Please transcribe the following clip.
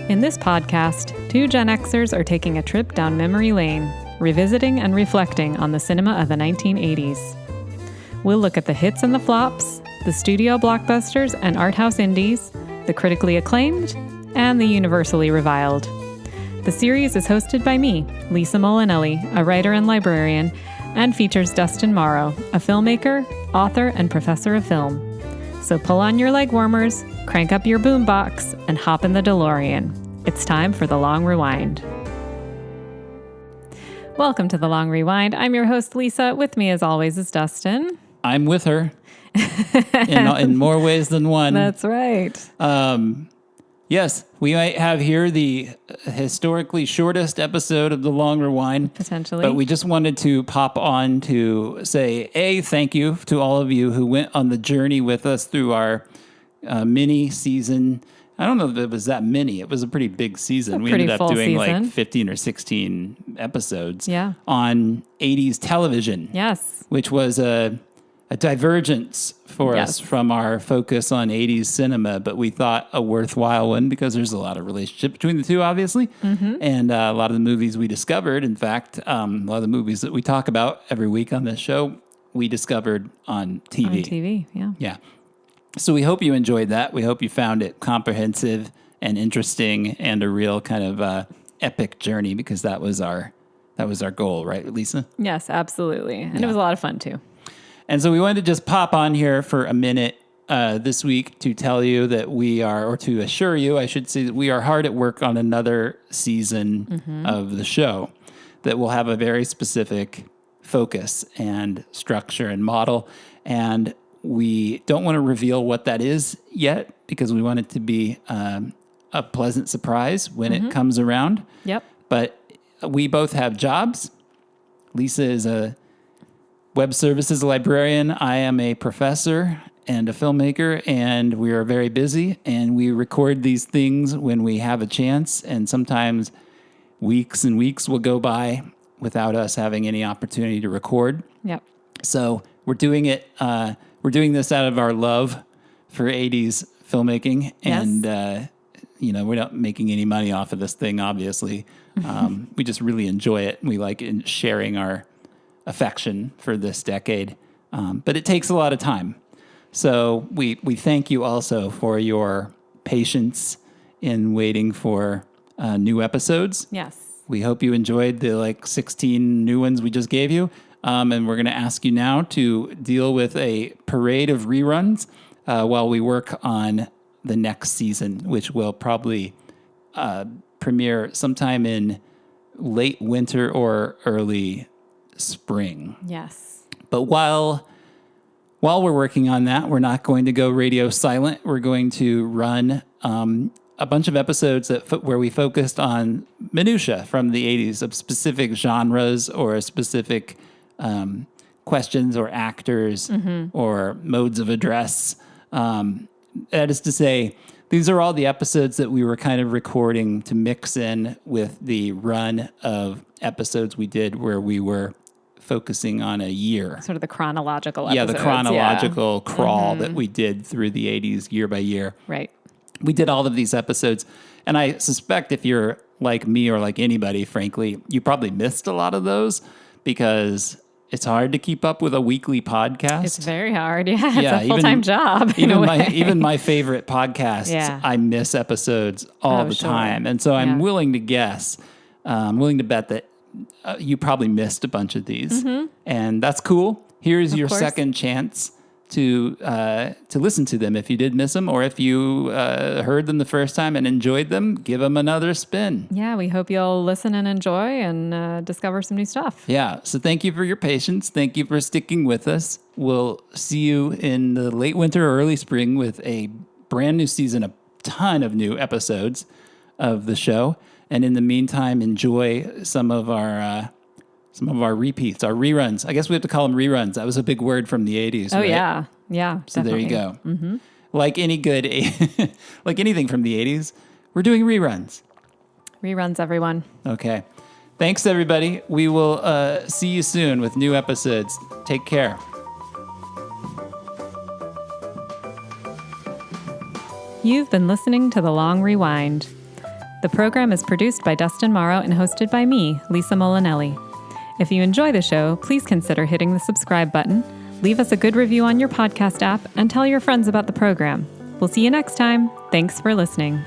In this podcast, two Gen Xers are taking a trip down memory lane, revisiting and reflecting on the cinema of the 1980s. We'll look at the hits and the flops, the studio blockbusters and art house indies, the critically acclaimed, and the universally reviled. The series is hosted by me, Lisa Molinelli, a writer and librarian, and features Dustin Morrow, a filmmaker, author, and professor of film. So pull on your legwarmers, crank up your boombox, and hop in the DeLorean. It's time for the Long Rewind. Welcome to the Long Rewind. I'm your host, Lisa. With me, as always, is Dustin. I'm with her in more ways than one. That's right. Yes, we might have here the historically shortest episode of the Long Rewind. Potentially. But we just wanted to pop on to say, thank you to all of you who went on the journey with us through our mini season. I don't know if it was that mini. It was a pretty big season. We ended up doing like 15 or 16 episodes on 80s television. Yes. Which was a divergence for us from our focus on 80s cinema, but we thought a worthwhile one because there's a lot of relationship between the two, obviously, and a lot of the movies we discovered. In fact, a lot of the movies that we talk about every week on this show, we discovered on TV. On TV, yeah. Yeah. So we hope you enjoyed that. We hope you found it comprehensive and interesting and a real kind of epic journey because that was our goal, right, Lisa? Yes, absolutely. And it was a lot of fun, too. And so we wanted to just pop on here for a minute this week to tell you that we are, or to assure you, I should say, that we are hard at work on another season of the show that will have a very specific focus and structure and model. And we don't want to reveal what that is yet because we want it to be a pleasant surprise when it comes around. Yep. But we both have jobs. Lisa is a web services librarian. I am a professor and a filmmaker, and we are very busy, and we record these things when we have a chance, and sometimes weeks and weeks will go by without us having any opportunity to record. Yep. So we're doing it. We're doing this out of our love for 80s filmmaking, and we're not making any money off of this thing, obviously. We just really enjoy it. We like sharing our affection for this decade, but it takes a lot of time. So we thank you also for your patience in waiting for new episodes. Yes. We hope you enjoyed the 16 new ones we just gave you. And we're going to ask you now to deal with a parade of reruns while we work on the next season, which will probably premiere sometime in late winter or early spring. Yes. But while we're working on that, we're not going to go radio silent. We're going to run a bunch of episodes where we focused on minutia from the 80s of specific genres or specific questions or actors or modes of address. That is to say, these are all the episodes that we were kind of recording to mix in with the run of episodes we did where we were focusing on a year. Sort of the chronological episodes. Yeah, the chronological crawl that we did through the 80s year by year. Right. We did all of these episodes. And I suspect if you're like me or like anybody, frankly, you probably missed a lot of those because it's hard to keep up with a weekly podcast. It's very hard. Yeah, it's a full-time job. Even my favorite podcasts, I miss episodes all the time. And so I'm willing to guess, I'm willing to bet that you probably missed a bunch of these. And that's cool. Here's your second chance to listen to them if you did miss them, or if you heard them the first time and enjoyed them, give them another spin. Yeah, we hope you'll listen and enjoy and discover some new stuff. Yeah, so thank you for your patience. Thank you for sticking with us. We'll see you in the late winter or early spring with a brand new season, a ton of new episodes of the show. And in the meantime, enjoy some of our repeats, our reruns. I guess we have to call them reruns. That was a big word from the 80s, Oh, right? yeah. Yeah, so definitely. There you go. Like any good, like anything from the 80s, we're doing reruns. Reruns, everyone. Okay. Thanks, everybody. We will see you soon with new episodes. Take care. You've been listening to The Long Rewind. The program is produced by Dustin Morrow and hosted by me, Lisa Molinelli. If you enjoy the show, please consider hitting the subscribe button, leave us a good review on your podcast app, and tell your friends about the program. We'll see you next time. Thanks for listening.